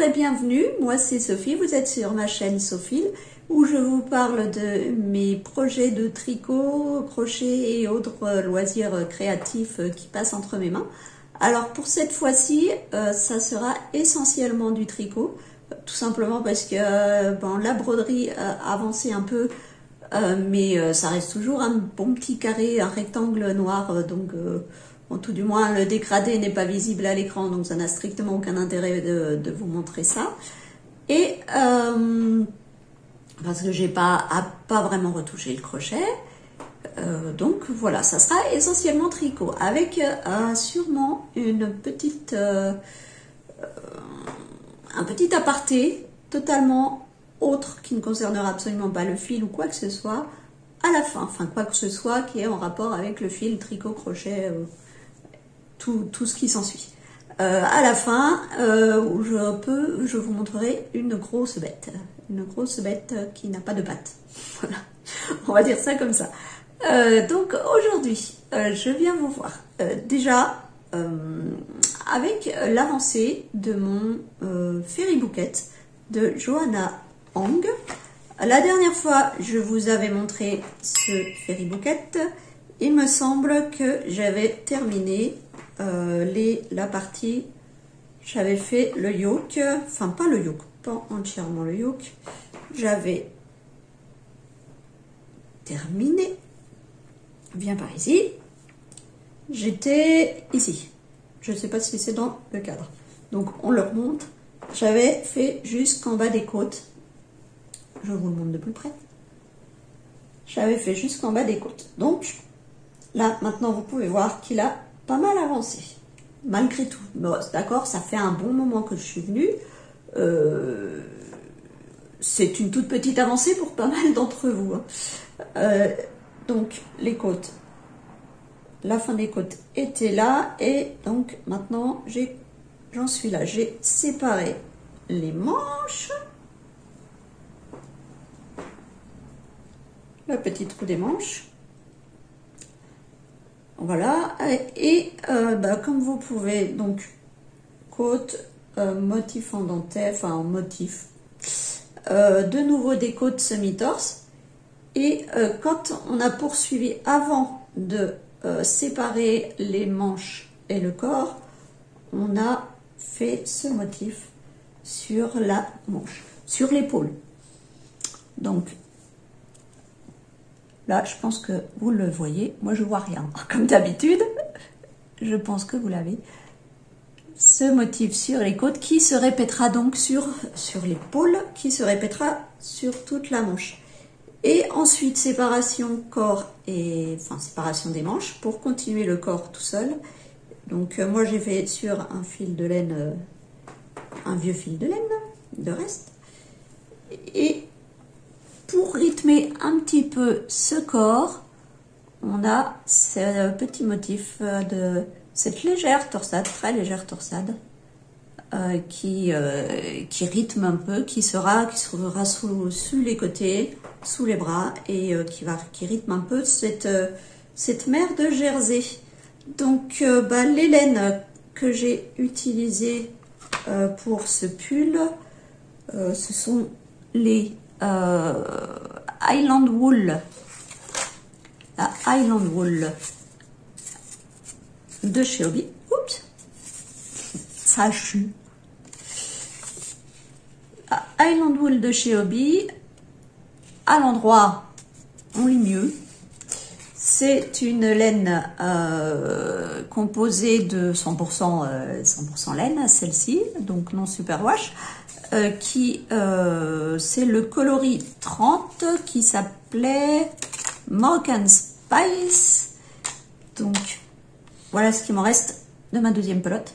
Bonjour et bienvenue, moi c'est Sophie, vous êtes sur ma chaîne Sophie où je vous parle de mes projets de tricot, crochet et autres loisirs créatifs qui passent entre mes mains. Alors pour cette fois-ci, ça sera essentiellement du tricot, tout simplement parce que la broderie a avancé un peu, mais ça reste toujours un bon petit carré, un rectangle noir, donc bon, tout du moins le dégradé n'est pas visible à l'écran, donc ça n'a strictement aucun intérêt de vous montrer ça. Et parce que j'ai pas vraiment retouché le crochet, donc voilà, ça sera essentiellement tricot avec sûrement une petite un petit aparté totalement autre qui ne concernera absolument pas le fil ou quoi que ce soit à la fin, enfin quoi que ce soit qui est en rapport avec le fil, tricot, crochet, tout ce qui s'ensuit. À la fin, je vous montrerai une grosse bête qui n'a pas de pattes. Voilà, on va dire ça comme ça. Donc aujourd'hui, je viens vous voir déjà avec l'avancée de mon Fairy Bouquet de Johanna Hong. La dernière fois, je vous avais montré ce Fairy Bouquet. Il me semble que j'avais terminé la partie, j'avais fait le yoke, enfin pas le yoke, pas entièrement le yoke, j'avais terminé, viens par ici, j'étais ici, je ne sais pas si c'est dans le cadre, donc on le remonte, j'avais fait jusqu'en bas des côtes, je vous le montre de plus près, j'avais fait jusqu'en bas des côtes, donc là maintenant vous pouvez voir qu'il a pas mal avancé, malgré tout. Bon, d'accord, ça fait un bon moment que je suis venue. C'est une toute petite avancée pour pas mal d'entre vous. Hein. Donc, les côtes, la fin des côtes était là. Et donc, maintenant, j'en suis là. J'ai séparé les manches. La petite roue des manches. Voilà, et comme vous pouvez, donc, côte, motif en dentelle, enfin en motif, de nouveau des côtes semi-torse, et quand on a poursuivi avant de séparer les manches et le corps, on a fait ce motif sur la manche, sur l'épaule. Donc, là, je pense que vous le voyez. Moi, je vois rien. Comme d'habitude, je pense que vous l'avez. Ce motif sur les côtes qui se répétera donc sur l'épaule, qui se répétera sur toute la manche. Et ensuite, séparation corps et... Enfin, séparation des manches pour continuer le corps tout seul. Donc, moi, j'ai fait sur un fil de laine, un vieux fil de laine, de reste. Et... pour rythmer un petit peu ce corps, on a ce petit motif de cette légère torsade, très légère torsade, qui rythme un peu, qui sera sous les côtés, sous les bras, et qui rythme un peu cette mer de Jersey. Donc, les laines que j'ai utilisées pour ce pull, ce sont les Highland Wool, la Highland Wool de chez Hobby. Oups, ça a chu. La Highland Wool de chez Hobby, à l'endroit, on lit mieux. C'est une laine composée de 100% laine, celle-ci, donc non superwash. C'est le coloris 30 qui s'appelait Moroccan Spice. Donc voilà ce qui m'en reste de ma deuxième pelote.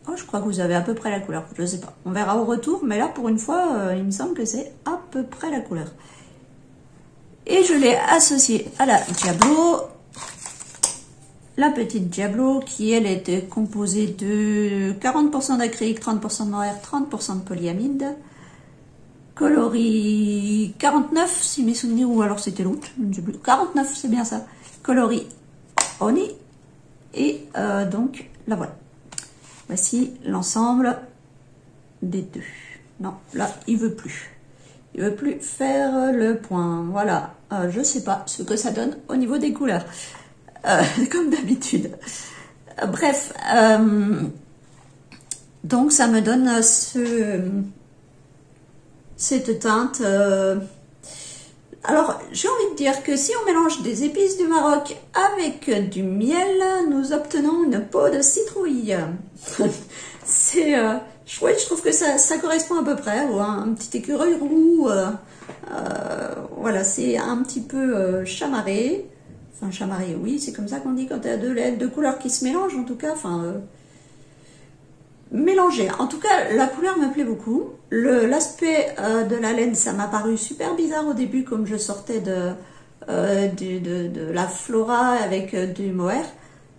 Oh, je crois que vous avez à peu près la couleur, je sais pas, on verra au retour, mais là pour une fois il me semble que c'est à peu près la couleur. Et je l'ai associée à la Diablo, la petite Diablo qui elle était composée de 40% d'acrylique, 30% de mohair, 30% de polyamide, coloris 49 si mes souvenirs, ou alors c'était l'autre, 49 c'est bien ça, coloris Honey, et donc la voilà. Voici l'ensemble des deux. Non, là, il veut plus. Il veut plus faire le point. Voilà. Je sais pas ce que ça donne au niveau des couleurs. Comme d'habitude. Bref. Donc, ça me donne cette teinte. Alors, j'ai envie de dire que si on mélange des épices du Maroc avec du miel, nous obtenons une peau de citrouille. C'est... je trouve que ça correspond à peu près, ou un petit écureuil roux, voilà, c'est un petit peu chamarré, enfin chamarré, oui, c'est comme ça qu'on dit quand il y a deux couleurs qui se mélangent, en tout cas, enfin, mélangées. En tout cas, la couleur me plaît beaucoup, l'aspect de la laine, ça m'a paru super bizarre au début, comme je sortais de la Flora avec du mohair.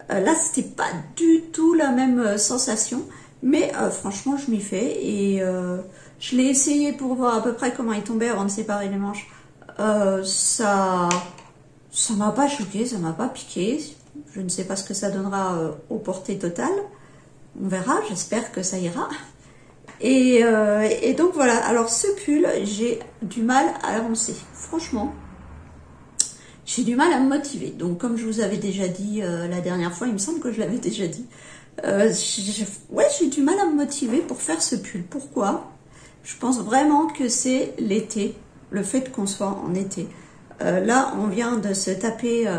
Là, c'était pas du tout la même sensation. Mais franchement, je m'y fais et je l'ai essayé pour voir à peu près comment il tombait avant de séparer les manches. Ça m'a pas choqué, ça m'a pas piqué. Je ne sais pas ce que ça donnera au porté total. On verra, j'espère que ça ira. Et donc voilà, alors ce pull, j'ai du mal à avancer. Franchement, j'ai du mal à me motiver. Donc comme je vous avais déjà dit la dernière fois, il me semble que je l'avais déjà dit. J'ai du mal à me motiver pour faire ce pull. Pourquoi? Je pense vraiment que c'est l'été, le fait qu'on soit en été. Là, on vient de se taper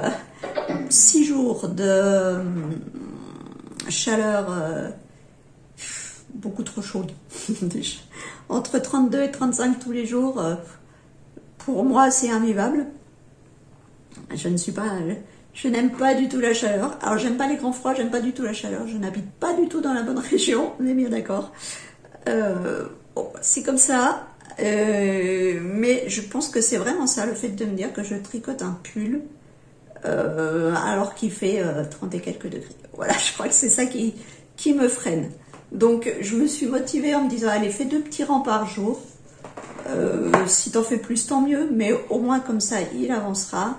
6 jours de chaleur beaucoup trop chaude. Entre 32 et 35 tous les jours, pour moi, c'est invivable. Je n'aime pas du tout la chaleur. Alors, j'aime pas les grands froids, j'aime pas du tout la chaleur. Je n'habite pas du tout dans la bonne région, on est bien d'accord. Bon, c'est comme ça. Mais je pense que c'est vraiment ça, le fait de me dire que je tricote un pull alors qu'il fait 30 et quelques degrés. Voilà, je crois que c'est ça qui me freine. Donc, je me suis motivée en me disant, allez, fais 2 petits rangs par jour. Si t'en fais plus, tant mieux. Mais au moins, comme ça, il avancera.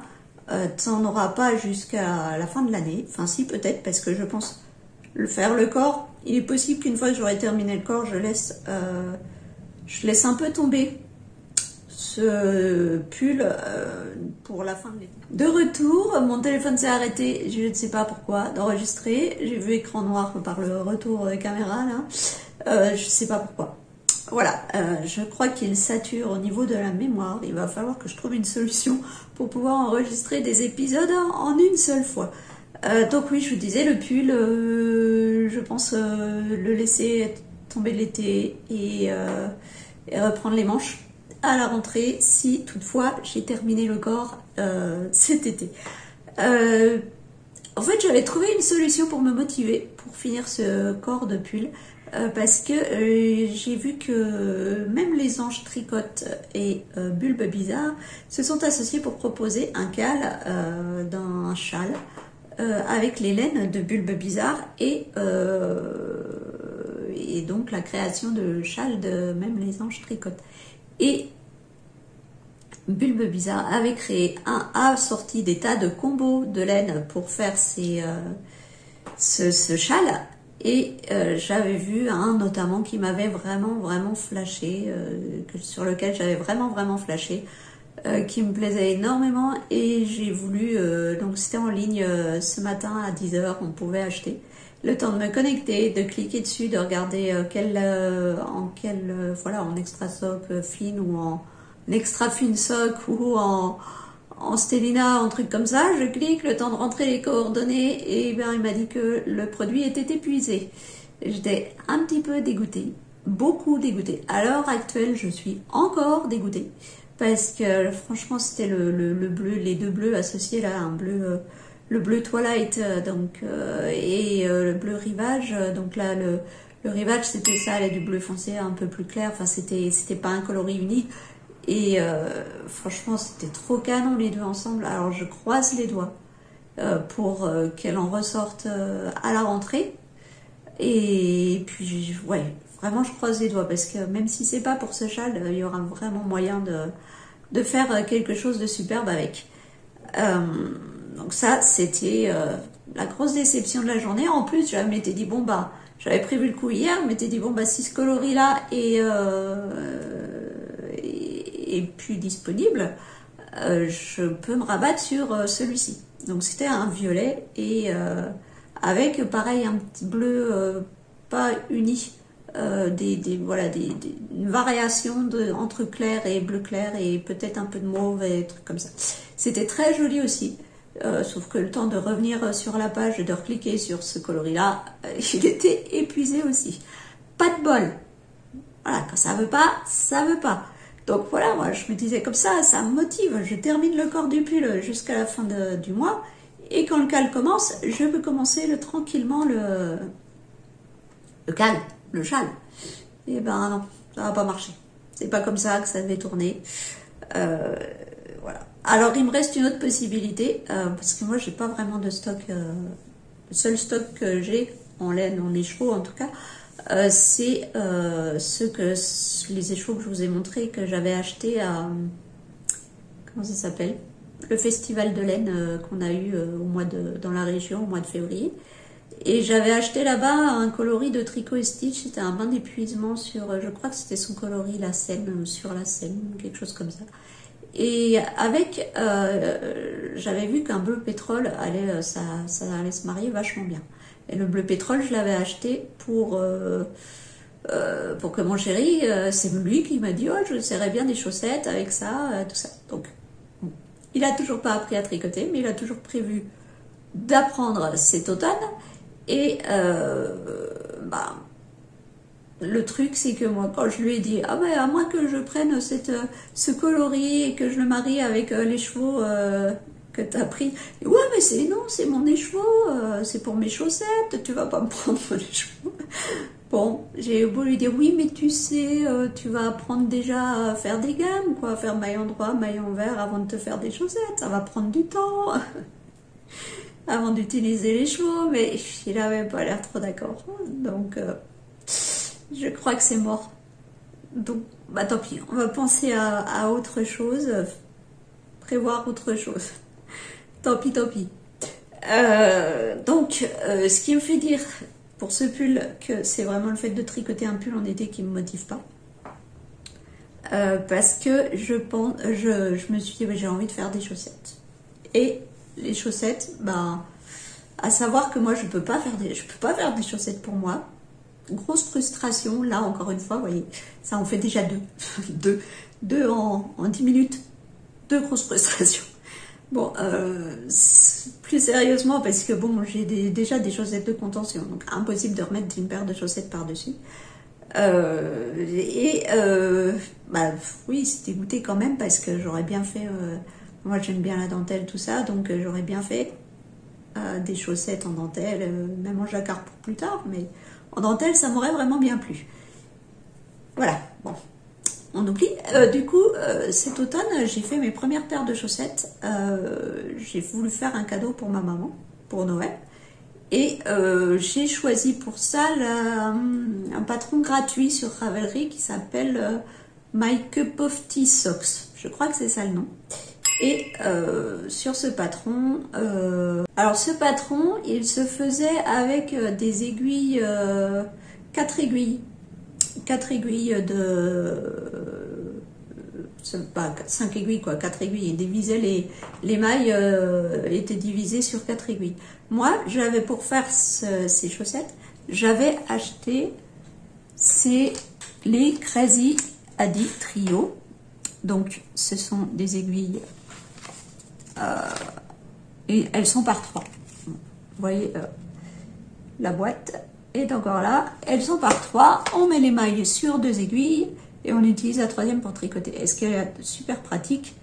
T'en auras pas jusqu'à la fin de l'année. Enfin, si, peut-être, parce que je pense faire le corps. Il est possible qu'une fois que j'aurai terminé le corps, je laisse un peu tomber ce pull pour la fin de l'été. De retour, mon téléphone s'est arrêté, je ne sais pas pourquoi, d'enregistrer. J'ai vu écran noir par le retour de caméra, là. Je ne sais pas pourquoi. Voilà, je crois qu'il sature au niveau de la mémoire. Il va falloir que je trouve une solution pour pouvoir enregistrer des épisodes en une seule fois. Donc oui, je vous disais, le pull, je pense le laisser tomber l'été et reprendre les manches à la rentrée si toutefois j'ai terminé le corps cet été. En fait, j'avais trouvé une solution pour me motiver pour finir ce corps de pull. Parce que j'ai vu que même les Anges Tricote et Bulbe Bizarre se sont associés pour proposer un cale d'un châle avec les laines de Bulbe Bizarre et donc la création de châle de même les Anges Tricote. Et Bulbe Bizarre avait créé a sorti des tas de combos de laine pour faire ce châle. Et j'avais vu un notamment qui m'avait vraiment flashé, sur lequel j'avais vraiment flashé, qui me plaisait énormément et j'ai voulu, donc c'était en ligne ce matin à 10 h, on pouvait acheter. Le temps de me connecter, de cliquer dessus, de regarder voilà, en extra sock fine ou en extra fine sock ou en Stélina, un truc comme ça, je clique, le temps de rentrer les coordonnées, et bien il m'a dit que le produit était épuisé. J'étais un petit peu dégoûtée, beaucoup dégoûtée. À l'heure actuelle, je suis encore dégoûtée, parce que franchement, c'était le bleu, les 2 bleus associés là, le bleu Twilight et le bleu Rivage. Donc là, le Rivage, c'était ça, là, du bleu foncé un peu plus clair, enfin c'était pas un coloris unique. Et franchement, c'était trop canon les deux ensemble. Alors je croise les doigts pour qu'elle en ressorte à la rentrée. Et puis, ouais, vraiment je croise les doigts parce que même si c'est pas pour ce châle, il y aura vraiment moyen de faire quelque chose de superbe avec. Donc ça, c'était la grosse déception de la journée. En plus, je m'étais dit, bon bah, j'avais prévu le coup hier, je m'étais dit, bon, bah, si ce coloris-là est plus disponible, je peux me rabattre sur celui-ci. Donc, c'était un violet et avec, pareil, un petit bleu pas uni. Une variation entre clair et bleu clair et peut-être un peu de mauve et des trucs comme ça. C'était très joli aussi, sauf que le temps de revenir sur la page et de recliquer sur ce coloris-là, il était épuisé aussi. Pas de bol. Voilà, quand ça veut pas, ça veut pas. Donc voilà, moi je me disais comme ça me motive. Je termine le corps du pull jusqu'à la fin du mois et quand le cal commence, je peux commencer tranquillement le cal. Le châle. Et ben non, ça va pas marcher. C'est pas comme ça que ça devait tourner. Voilà. Alors il me reste une autre possibilité, parce que moi j'ai pas vraiment de stock. Le seul stock que j'ai en laine, en écheveau en tout cas, c'est les écheveaux que je vous ai montré que j'avais acheté à comment ça s'appelle, le festival de laine qu'on a eu dans la région au mois de février. Et j'avais acheté là-bas un coloris de Tricot et Stitch, c'était un bain d'épuisement sur, je crois que c'était son coloris la Seine, sur la Seine, quelque chose comme ça. Et avec, j'avais vu qu'un bleu pétrole ça allait se marier vachement bien. Et le bleu pétrole, je l'avais acheté pour que mon chéri, c'est lui qui m'a dit, oh, je serrais bien des chaussettes avec ça, tout ça. Donc, bon. Il a toujours pas appris à tricoter, mais il a toujours prévu d'apprendre cet automne. Et le truc, c'est que moi, quand je lui ai dit, ah ben, à moins que je prenne ce coloris et que je le marie avec les chevaux que tu as pris, et ouais, mais c'est mon écheveau, c'est pour mes chaussettes, tu vas pas me prendre mon écheveau. Bon, j'ai beau lui dire, oui, mais tu sais, tu vas apprendre déjà à faire des gammes, quoi, à faire maillon droit, maillon vert avant de te faire des chaussettes, ça va prendre du temps. Avant d'utiliser les chevaux, mais il n'avait pas l'air trop d'accord. Donc, je crois que c'est mort. Donc, bah tant pis, on va penser à autre chose, prévoir autre chose. Tant pis, tant pis. Donc, ce qui me fait dire pour ce pull que c'est vraiment le fait de tricoter un pull en été qui me motive pas. Parce que je me suis dit, bah, j'ai envie de faire des chaussettes. Et les chaussettes, ben, à savoir que moi je peux pas faire des chaussettes pour moi. Grosse frustration, là encore une fois, vous voyez, ça en fait déjà deux en 10 minutes, 2 grosses frustrations. Bon, plus sérieusement, parce que bon, j'ai déjà des chaussettes de contention, donc impossible de remettre une paire de chaussettes par-dessus. Bah oui, c'est dégoûté quand même, parce que j'aurais bien fait... moi j'aime bien la dentelle, tout ça, donc j'aurais bien fait des chaussettes en dentelle, même en jacquard pour plus tard, mais en dentelle ça m'aurait vraiment bien plu. Voilà, bon, on oublie. Du coup, cet automne, j'ai fait mes premières paires de chaussettes. J'ai voulu faire un cadeau pour ma maman, pour Noël. Et j'ai choisi pour ça un patron gratuit sur Ravelry qui s'appelle My Cup of Tea Socks. Je crois que c'est ça le nom. Et sur ce patron, alors ce patron, il se faisait avec des aiguilles, 4 aiguilles pas 5 aiguilles quoi, 4 aiguilles, il divisait les mailles étaient divisées sur 4 aiguilles. Moi, j'avais pour faire ces chaussettes, j'avais acheté les Crazy Adi Trio. Donc, ce sont des aiguilles et elles sont par 3. Vous voyez la boîte est encore là. Elles sont par 3. On met les mailles sur 2 aiguilles et on utilise la 3e pour tricoter. Et ce qui est super pratique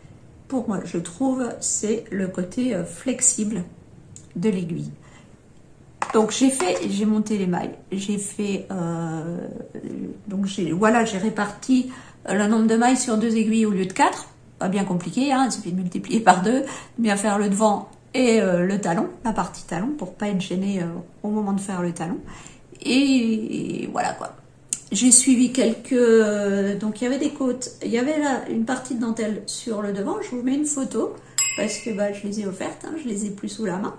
pour moi, je trouve, c'est le côté flexible de l'aiguille. Donc j'ai monté les mailles, j'ai fait, donc j'ai réparti le nombre de mailles sur 2 aiguilles au lieu de 4. Pas bien compliqué, hein, il suffit de multiplier par 2, bien faire le devant et le talon, la partie talon, pour pas être gêné au moment de faire le talon. Et voilà quoi. J'ai suivi donc il y avait des côtes, il y avait là une partie de dentelle sur le devant. Je vous mets une photo parce que bah, je les ai offertes, hein, je les ai plus sous la main.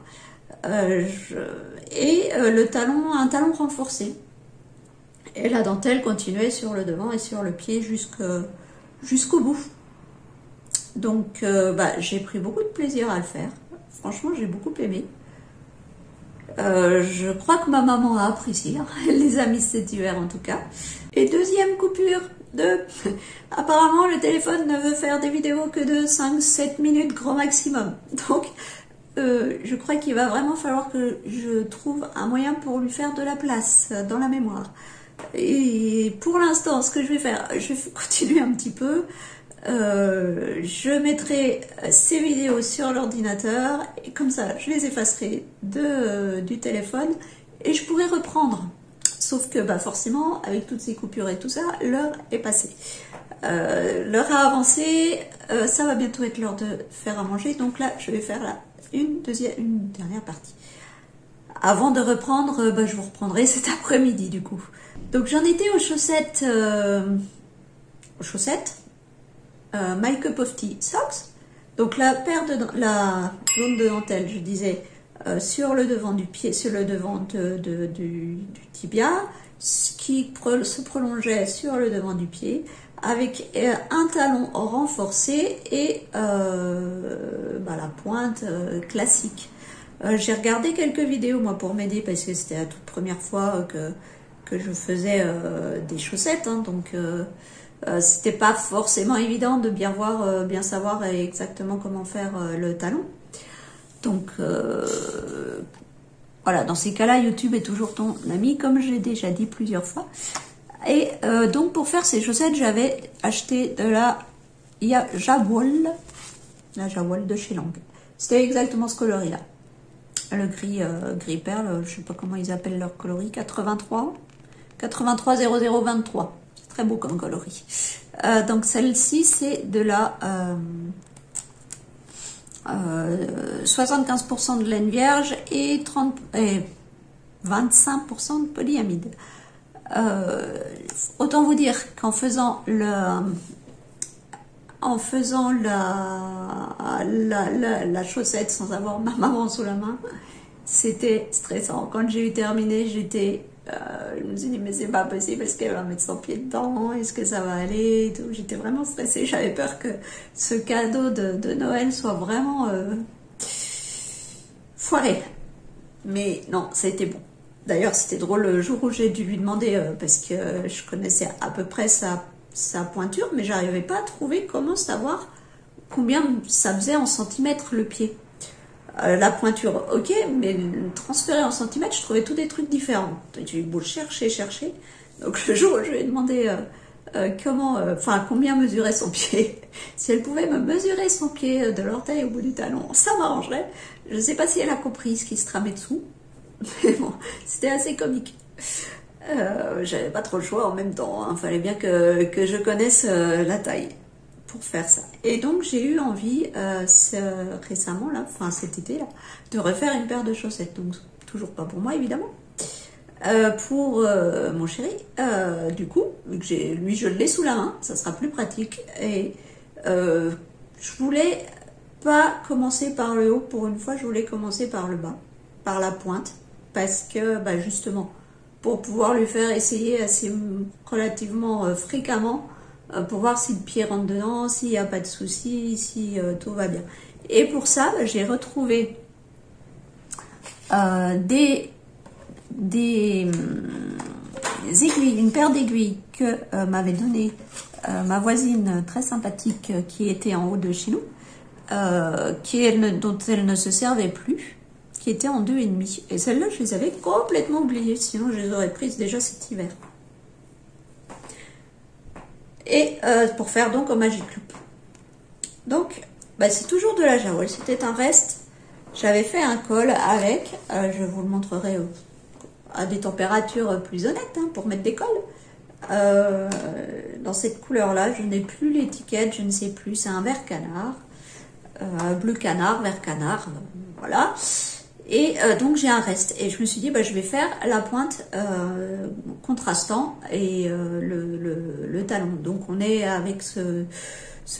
Le talon, un talon renforcé. Et la dentelle continuait sur le devant et sur le pied jusqu'au bout. Donc j'ai pris beaucoup de plaisir à le faire. Franchement, j'ai beaucoup aimé. Je crois que ma maman a apprécié. Elle les a mis cet hiver en tout cas. Et deuxième coupure de... Apparemment, le téléphone ne veut faire des vidéos que de 5-7 minutes grand maximum. Donc, je crois qu'il va vraiment falloir que je trouve un moyen pour lui faire de la place dans la mémoire. Et pour l'instant, ce que je vais faire, je vais continuer un petit peu. Je mettrai ces vidéos sur l'ordinateur et comme ça, je les effacerai du téléphone et je pourrai reprendre. Sauf que forcément, avec toutes ces coupures et tout ça, l'heure est passée. L'heure a avancé, ça va bientôt être l'heure de faire à manger. Donc là, je vais faire une dernière partie. Avant de reprendre, je vous reprendrai cet après-midi du coup. Donc j'en étais aux chaussettes. My Cup of Tea Socks. Donc la jaune de dentelle, je disais, sur le devant du pied, sur le devant du tibia, qui se prolongeait sur le devant du pied, avec un talon renforcé et la pointe classique. J'ai regardé quelques vidéos moi pour m'aider parce que c'était la toute première fois que je faisais des chaussettes, hein, donc c'était pas forcément évident de bien savoir exactement comment faire le talon. Donc voilà, dans ces cas-là, YouTube est toujours ton ami, comme j'ai déjà dit plusieurs fois. Et donc pour faire ces chaussettes, j'avais acheté de la Jawol de chez Lang. C'était exactement ce coloris-là. Le gris perle, je sais pas comment ils appellent leur coloris, 83 0023. C'est très beau comme coloris. Donc celle-ci, c'est de la 75% de laine vierge et 25% de polyamide. Autant vous dire qu'en faisant la chaussette sans avoir ma maman sous la main, c'était stressant. Quand j'ai eu terminé, je me suis dit mais c'est pas possible, est-ce qu'elle va mettre son pied dedans, est-ce que ça va aller, j'étais vraiment stressée, j'avais peur que ce cadeau de Noël soit vraiment foiré. Mais non, ça a été bon. D'ailleurs, c'était drôle le jour où j'ai dû lui demander, parce que je connaissais à peu près sa pointure, mais j'arrivais pas à trouver comment savoir combien ça faisait en centimètres le pied. La pointure, ok, mais transféré en centimètres, je trouvais tous des trucs différents. J'ai eu beau chercher. Donc le jour où je lui ai demandé combien mesurait son pied, si elle pouvait me mesurer son pied de l'orteil au bout du talon, ça m'arrangerait. Je ne sais pas si elle a compris ce qui se tramait dessous, mais bon, c'était assez comique. J'avais pas trop le choix en même temps, hein. Fallait bien que je connaisse la taille pour faire ça. Et donc j'ai eu envie récemment là, enfin cet été là, de refaire une paire de chaussettes. Donc toujours pas pour moi évidemment, pour mon chéri. Du coup, vu que lui je l'ai sous la main, ça sera plus pratique. Et je voulais pas commencer par le haut pour une fois, je voulais commencer par le bas, par la pointe, parce que justement pour pouvoir lui faire essayer assez relativement fréquemment. Pour voir si le pied rentre dedans, s'il n'y a pas de souci, si tout va bien. Et pour ça, j'ai retrouvé des aiguilles, une paire d'aiguilles que m'avait donné ma voisine très sympathique qui était en haut de chez nous, dont elle ne se servait plus, qui était en 2,5. Et celles-là, je les avais complètement oubliées, sinon je les aurais prises déjà cet hiver. Et pour faire donc au Magic Loop. Donc, c'est toujours de la Jawol. C'était un reste. J'avais fait un col avec, je vous le montrerai à des températures plus honnêtes, hein, pour mettre des cols. Dans cette couleur-là, je n'ai plus l'étiquette, je ne sais plus. C'est un vert canard, bleu canard, vert canard, voilà. Et donc j'ai un reste et je me suis dit je vais faire la pointe contrastant et le talon. Donc on est avec ce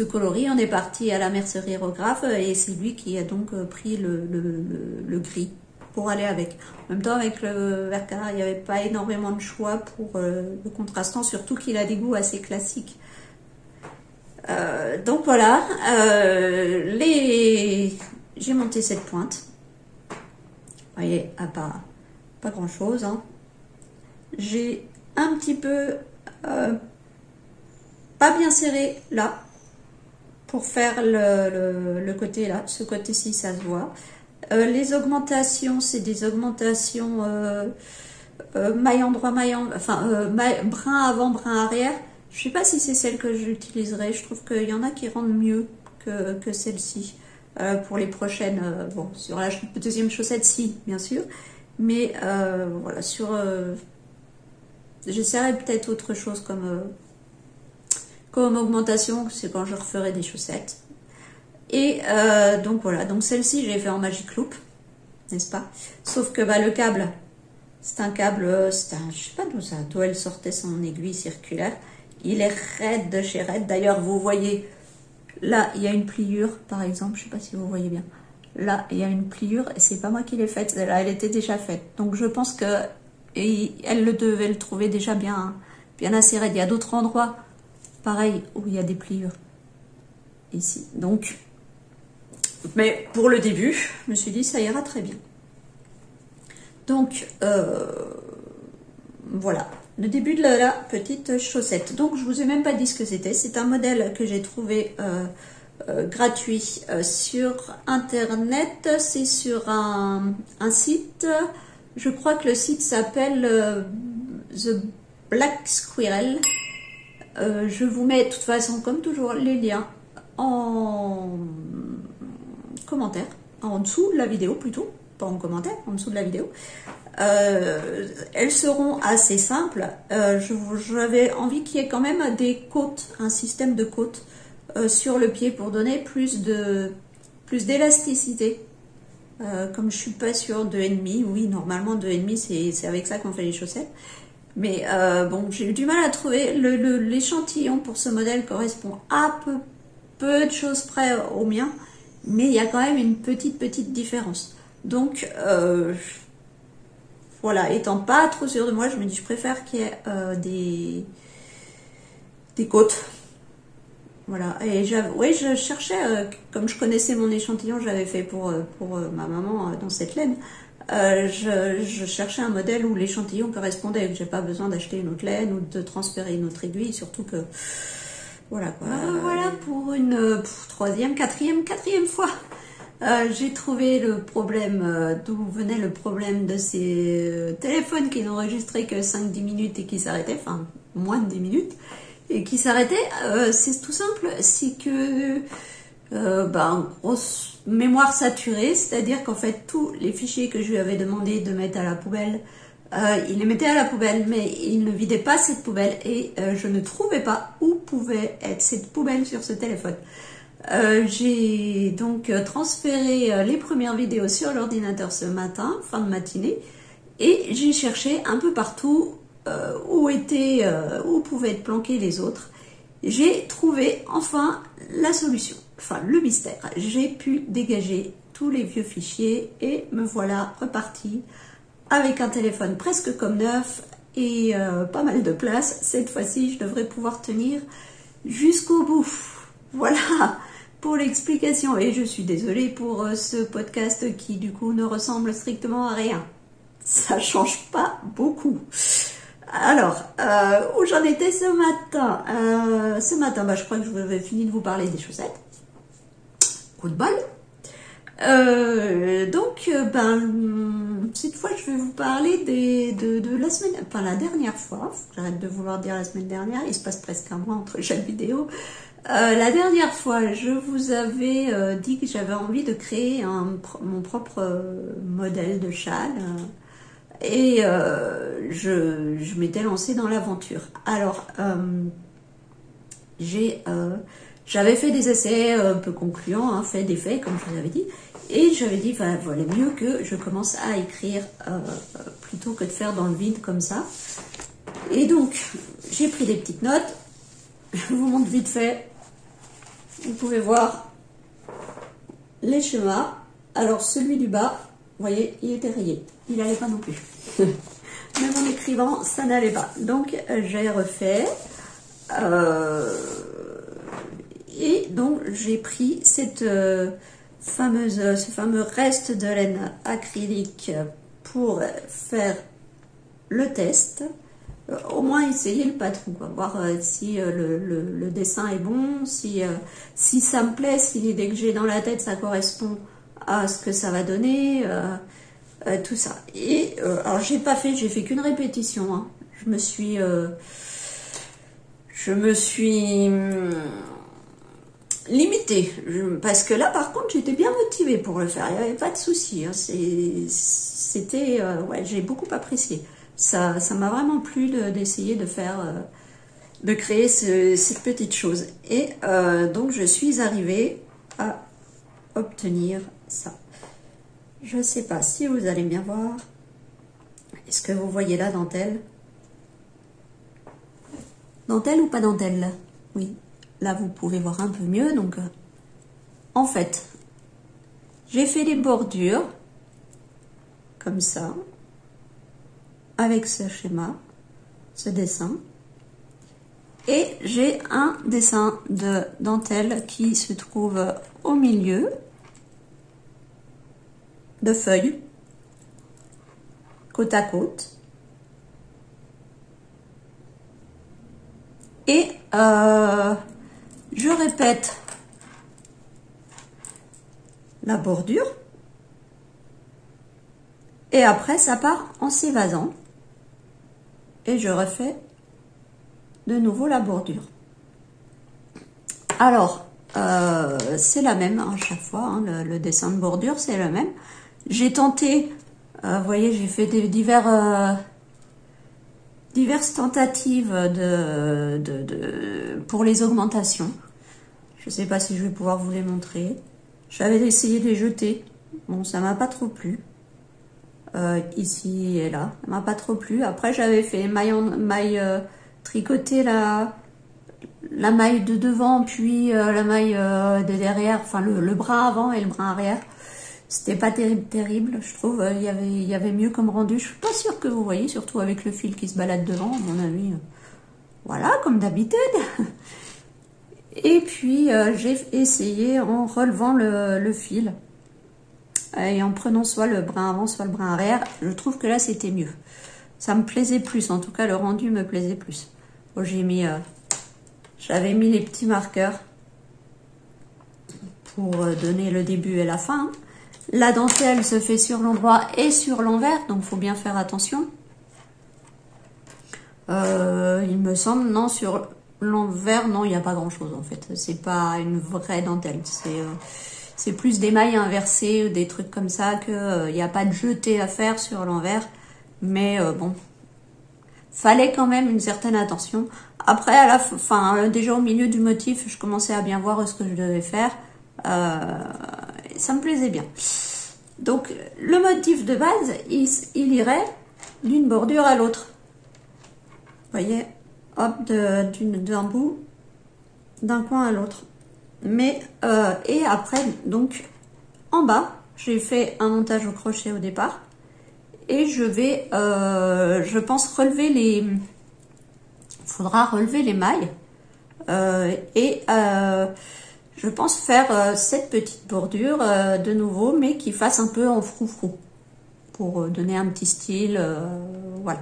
coloris, on est parti à la mercerie aérographe et c'est lui qui a donc pris le gris. pour aller avec. En même temps, avec le vert canard, il n'y avait pas énormément de choix pour le contrastant, surtout qu'il a des goûts assez classiques. Donc voilà, j'ai monté cette pointe. Vous voyez, pas grand chose. Hein. J'ai un petit peu pas bien serré là pour faire le côté là. Ce côté-ci, ça se voit. Les augmentations, c'est des augmentations maille endroit, brin avant, brin arrière. Je sais pas si c'est celle que j'utiliserai. Je trouve qu'il y en a qui rendent mieux que celle-ci. Pour les prochaines, bon, sur la deuxième chaussette, si, bien sûr. Mais voilà, j'essaierai peut-être autre chose comme augmentation, c'est quand je referai des chaussettes. Et donc voilà, donc celle-ci, j'ai fait en Magic Loop, n'est-ce pas? Sauf que le câble, c'est un câble, je sais pas d'où elle sortait son aiguille circulaire. Il est raide de chez raide. D'ailleurs, vous voyez, là, il y a une pliure, par exemple. Je ne sais pas si vous voyez bien. Là, il y a une pliure et c'est pas moi qui l'ai faite. Là, elle était déjà faite. Donc, je pense que elle devait le trouver déjà bien assez raide. Il y a d'autres endroits, pareil, où il y a des pliures. Ici. Donc, mais pour le début, je me suis dit, ça ira très bien. Donc, voilà. Le début de la petite chaussette. Donc, je vous ai même pas dit ce que c'était. C'est un modèle que j'ai trouvé gratuit sur Internet. C'est sur un site. Je crois que le site s'appelle The Black Squirrel. Je vous mets de toute façon, comme toujours, les liens en commentaire. En dessous de la vidéo, plutôt. Pas en commentaire, en dessous de la vidéo. Elles seront assez simples. J'avais envie qu'il y ait quand même des côtes, un système de côtes sur le pied pour donner plus d'élasticité. Comme je suis pas sûre de 2,5, oui, normalement 2,5 c'est avec ça qu'on fait les chaussettes. Mais bon, j'ai eu du mal à trouver. L'échantillon pour ce modèle correspond à peu de choses près au mien, mais il y a quand même une petite différence. Donc voilà, étant pas trop sûre de moi, je me dis je préfère qu'il y ait des côtes. Voilà, et je cherchais, comme je connaissais mon échantillon, j'avais fait pour ma maman dans cette laine, je cherchais un modèle où l'échantillon correspondait, que j'ai pas besoin d'acheter une autre laine ou de transférer une autre aiguille, surtout que voilà quoi. Voilà pour une quatrième fois. J'ai trouvé le problème, d'où venait le problème de ces téléphones qui n'enregistraient que 5-10 minutes et qui s'arrêtaient, enfin moins de 10 minutes, et qui s'arrêtaient. C'est tout simple, c'est que grosse mémoire saturée, c'est-à-dire qu'en fait tous les fichiers que je lui avais demandé de mettre à la poubelle, il les mettait à la poubelle, mais il ne vidait pas cette poubelle et je ne trouvais pas où pouvait être cette poubelle sur ce téléphone. J'ai donc transféré les premières vidéos sur l'ordinateur ce matin, fin de matinée, et j'ai cherché un peu partout où pouvaient être planqués les autres. J'ai trouvé enfin la solution, enfin le mystère. J'ai pu dégager tous les vieux fichiers et me voilà reparti avec un téléphone presque comme neuf et pas mal de place. Cette fois-ci, je devrais pouvoir tenir jusqu'au bout. Voilà pour l'explication. Et je suis désolée pour ce podcast qui du coup ne ressemble strictement à rien. Ça change pas beaucoup. Alors, où j'en étais ce matin? Je crois que je vais finir de vous parler des chaussettes. Coup de bol. Cette fois, je vais vous parler de la semaine, enfin la dernière fois. J'arrête de vouloir dire la semaine dernière, il se passe presque un mois entre chaque vidéo. La dernière fois, je vous avais dit que j'avais envie de créer mon propre modèle de châle. Et je m'étais lancée dans l'aventure. Alors, j'avais fait des essais un peu concluants, fait des faits, comme je vous avais dit. Et j'avais dit, voilà mieux que je commence à écrire plutôt que de faire dans le vide comme ça. Et donc, j'ai pris des petites notes. Je vous montre vite fait. Vous pouvez voir les schémas. Alors, celui du bas, voyez, il était rayé. Il n'allait pas non plus. Même en écrivant, ça n'allait pas. Donc, j'ai refait. Et donc, j'ai pris cette ce fameux reste de laine acrylique pour faire le test. Au moins essayer le patron, quoi. Voir si le dessin est bon, si ça me plaît, si l'idée que j'ai dans la tête, ça correspond à ce que ça va donner, tout ça. Et alors j'ai fait qu'une répétition, hein. Je me suis limitée, parce que là par contre j'étais bien motivée pour le faire, il n'y avait pas de souci, hein. C'était ouais, j'ai beaucoup apprécié. Ça m'a vraiment plu d'essayer de faire, de créer cette petite chose. Et donc je suis arrivée à obtenir ça. Je ne sais pas si vous allez bien voir. Est-ce que vous voyez la dentelle? Dentelle ou pas dentelle? Oui, là vous pouvez voir un peu mieux. Donc, en fait, j'ai fait des bordures comme ça, avec ce schéma, ce dessin. Et j'ai un dessin de dentelle qui se trouve au milieu de feuilles, côte à côte. Et je répète la bordure. Et après, ça part en s'évasant. Et je refais de nouveau la bordure. Alors, c'est la même à chaque fois, hein, le dessin de bordure, c'est le même. J'ai tenté, vous voyez, j'ai fait diverses tentatives pour les augmentations. Je ne sais pas si je vais pouvoir vous les montrer. J'avais essayé de les jeter. Bon, ça m'a pas trop plu. Ici et là, ça m'a pas trop plu. Après, j'avais fait maille tricoter la maille de devant, puis la maille de derrière, enfin le bras avant et le bras arrière. C'était pas terrible, je trouve. Il y avait mieux comme rendu. Je suis pas sûre que vous voyez, surtout avec le fil qui se balade devant, à mon avis. Voilà, comme d'habitude. Et puis, j'ai essayé en relevant le fil. Et en prenant soit le brin avant, soit le brin arrière. Je trouve que là, c'était mieux. Ça me plaisait plus. En tout cas, le rendu me plaisait plus. Bon, j'avais mis les petits marqueurs pour donner le début et la fin. La dentelle se fait sur l'endroit et sur l'envers, donc il faut bien faire attention. Il me semble, non, sur l'envers, non, il n'y a pas grand chose en fait. C'est pas une vraie dentelle. C'est plus des mailles inversées ou des trucs comme ça que il n'y a pas de jeté à faire sur l'envers. Mais bon, fallait quand même une certaine attention. Après, à la fin, déjà au milieu du motif, je commençais à bien voir ce que je devais faire. Ça me plaisait bien. Donc, le motif de base, il irait d'une bordure à l'autre. Vous voyez, hop, d'un bout, d'un coin à l'autre. Mais, et après, donc, en bas, j'ai fait un montage au crochet au départ. Et je vais, je pense, relever les... faudra relever les mailles. Je pense faire cette petite bordure de nouveau, mais qui fasse un peu en froufrou. Pour donner un petit style, voilà.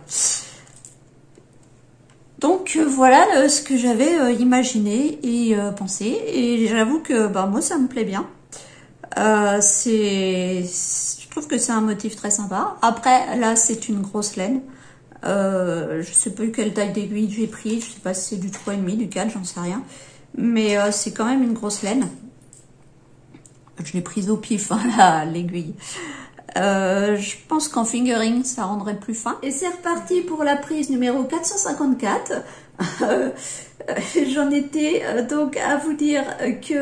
Donc voilà ce que j'avais imaginé et pensé. Et j'avoue que bah, moi, ça me plaît bien. Je trouve que c'est un motif très sympa. Après, là, c'est une grosse laine. Je sais pas quelle taille d'aiguille j'ai pris. Je sais pas si c'est du 3,5, du 4, j'en sais rien. Mais c'est quand même une grosse laine. Je l'ai prise au pif, hein, l'aiguille. Je pense qu'en fingering, ça rendrait plus fin. Et c'est reparti pour la prise numéro 454. J'en étais donc à vous dire que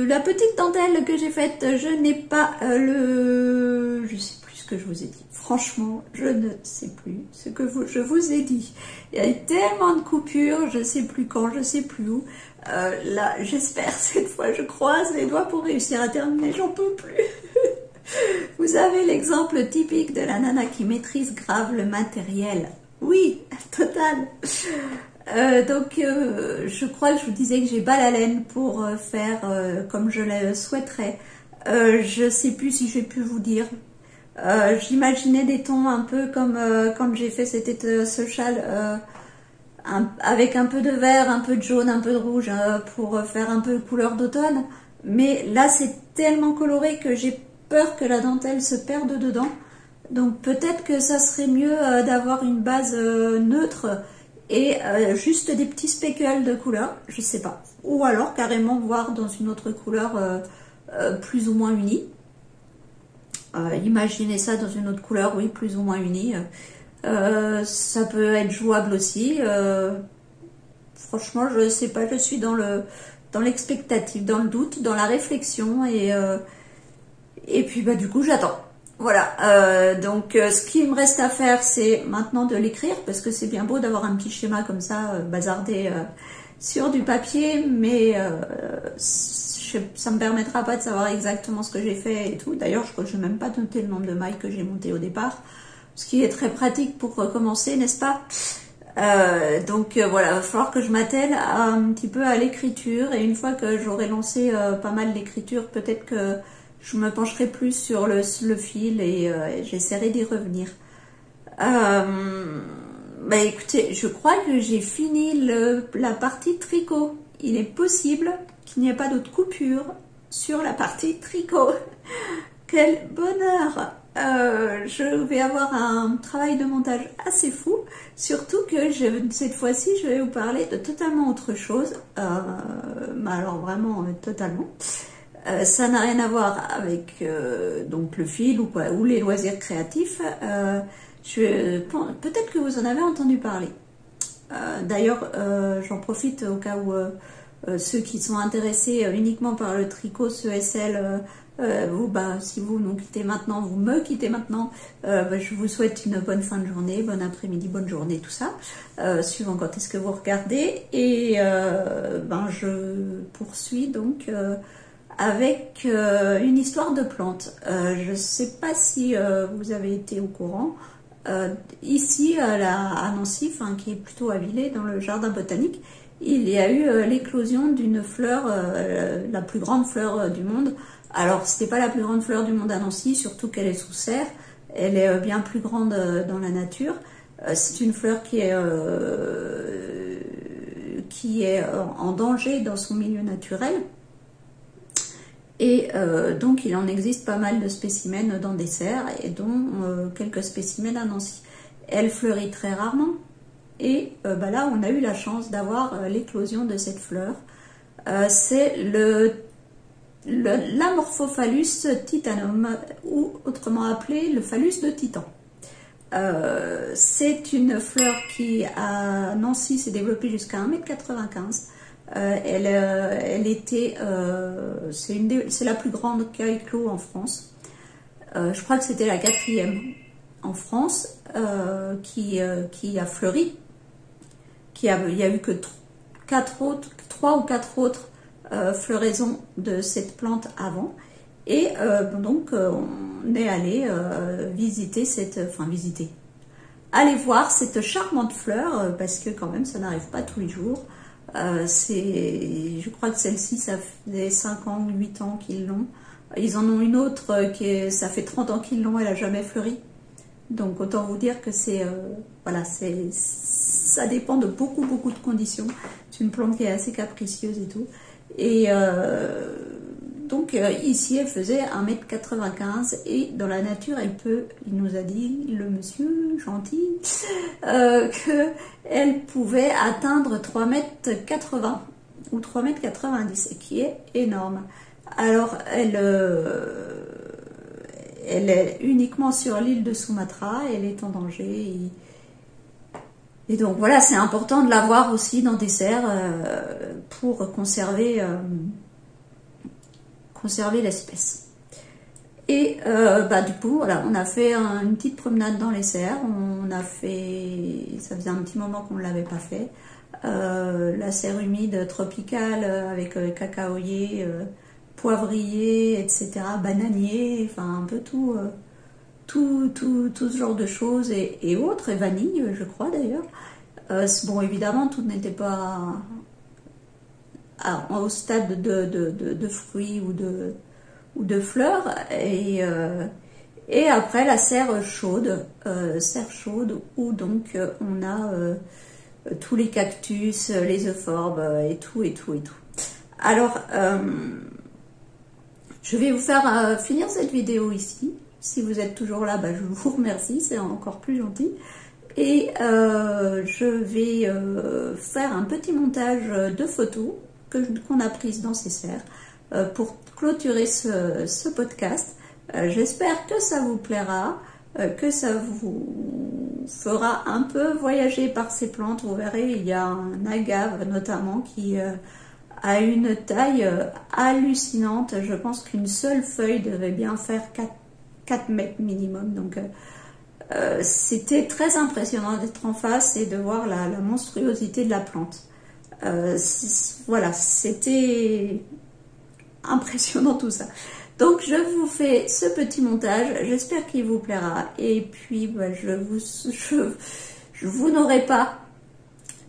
la petite dentelle que j'ai faite, je n'ai pas je sais plus ce que je vous ai dit. Franchement, je ne sais plus ce que je vous ai dit. Il y a eu tellement de coupures, je ne sais plus quand, je ne sais plus où. Là, j'espère cette fois, je croise les doigts pour réussir à terminer, j'en peux plus. Vous avez l'exemple typique de la nana qui maîtrise grave le matériel. Oui, total. Donc, je crois que je vous disais que j'ai pas la laine pour faire comme je le souhaiterais. Je sais plus si j'ai pu vous dire. J'imaginais des tons un peu comme quand j'ai fait ce châle avec un peu de vert, un peu de jaune, un peu de rouge pour faire un peu couleur d'automne. Mais là, c'est tellement coloré que j'ai peur que la dentelle se perde dedans. Donc peut-être que ça serait mieux d'avoir une base neutre et juste des petits speckles de couleur, je sais pas. Ou alors carrément voir dans une autre couleur plus ou moins unie. Imaginez ça dans une autre couleur, oui, plus ou moins unie. Ça peut être jouable aussi. Franchement, je sais pas, je suis dans l'expectative, dans le doute, dans la réflexion et puis bah du coup j'attends. Voilà, donc ce qu'il me reste à faire, c'est maintenant de l'écrire, parce que c'est bien beau d'avoir un petit schéma comme ça, bazardé sur du papier, mais ça me permettra pas de savoir exactement ce que j'ai fait et tout. D'ailleurs, je crois que je n'ai même pas noté le nombre de mailles que j'ai montées au départ, ce qui est très pratique pour commencer, n'est-ce pas? Donc voilà, il va falloir que je m'attelle un petit peu à l'écriture, et une fois que j'aurai lancé pas mal d'écriture, peut-être que je me pencherai plus sur le fil et j'essaierai d'y revenir. Bah écoutez, je crois que j'ai fini la partie tricot. Il est possible qu'il n'y ait pas d'autres coupures sur la partie tricot. Quel bonheur! Je vais avoir un travail de montage assez fou, surtout que cette fois-ci je vais vous parler de totalement autre chose, alors vraiment totalement. Ça n'a rien à voir avec donc le fil ou les loisirs créatifs. Peut-être que vous en avez entendu parler. D'ailleurs, j'en profite au cas où ceux qui sont intéressés uniquement par le tricot, ce SL, si vous nous quittez maintenant, vous me quittez maintenant, je vous souhaite une bonne fin de journée, bon après-midi, bonne journée, tout ça, suivant quand est-ce que vous regardez. Et je poursuis donc avec une histoire de plantes. Je ne sais pas si vous avez été au courant. Ici à Nancy, qui est plutôt à Villers, dans le jardin botanique, il y a eu l'éclosion d'une fleur, la plus grande fleur du monde. Alors, c'était pas la plus grande fleur du monde à Nancy, surtout qu'elle est sous serre. Elle est bien plus grande dans la nature. C'est une fleur qui est en danger dans son milieu naturel. Et donc, il en existe pas mal de spécimens dans des serres, et dont quelques spécimens à Nancy. Elle fleurit très rarement. Et là, on a eu la chance d'avoir l'éclosion de cette fleur. C'est l'Amorphophallus titanum, ou autrement appelé le phallus de Titan. C'est une fleur qui, à Nancy, s'est développée jusqu'à 1,95 m. C'est la plus grande qui a éclos en France. Je crois que c'était la 4e en France qui a fleuri. Il n'y a eu que 3 ou 4 autres floraisons de cette plante avant. Et donc, on est allé aller voir cette charmante fleur, parce que quand même, ça n'arrive pas tous les jours. Je crois que celle-ci, ça fait 5 ans ou 8 ans qu'ils l'ont. Ils en ont une autre ça fait 30 ans qu'ils l'ont, elle n'a jamais fleuri. Donc autant vous dire que ça dépend de beaucoup de conditions. C'est une plante qui est assez capricieuse et tout. Et donc ici elle faisait 1,95 m, et dans la nature il nous a dit, le monsieur gentil, qu'elle pouvait atteindre 3,80 m ou 3,90 m, qui est énorme. Alors elle est uniquement sur l'île de Sumatra, elle est en danger. Et donc voilà, c'est important de l'avoir aussi dans des serres pour conserver l'espèce. Et du coup, voilà, on a fait une petite promenade dans les serres. On a fait, ça faisait un petit moment qu'on ne l'avait pas fait. La serre humide tropicale avec cacaoyer, poivrier, etc., bananier, enfin un peu tout ce genre de choses et autres, et vanille, je crois d'ailleurs. Bon, évidemment, tout n'était pas au stade de fruits ou de fleurs. Et après, la serre chaude où donc on a tous les cactus, les euphorbes et tout. Alors, je vais vous faire finir cette vidéo ici. Si vous êtes toujours là, je vous remercie, c'est encore plus gentil. Et je vais faire un petit montage de photos qu'on a prises dans ces serres pour clôturer ce podcast. J'espère que ça vous plaira, que ça vous fera un peu voyager par ces plantes. Vous verrez, il y a un agave notamment qui a une taille hallucinante. Je pense qu'une seule feuille devait bien faire 4 mètres minimum. Donc c'était très impressionnant d'être en face et de voir la monstruosité de la plante. Voilà, c'était impressionnant tout ça. Donc je vous fais ce petit montage, j'espère qu'il vous plaira. Et puis vous n'aurez pas,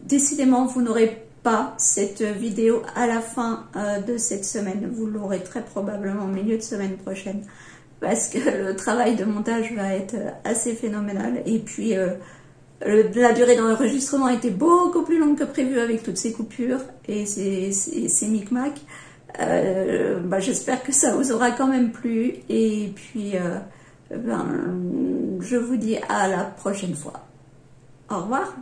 décidément vous n'aurez pas cette vidéo à la fin de cette semaine. Vous l'aurez très probablement au milieu de semaine prochaine, parce que le travail de montage va être assez phénoménal. Et puis la durée d'enregistrement a été beaucoup plus longue que prévu avec toutes ces coupures et ces micmacs. J'espère que ça vous aura quand même plu. Et puis je vous dis à la prochaine fois. Au revoir.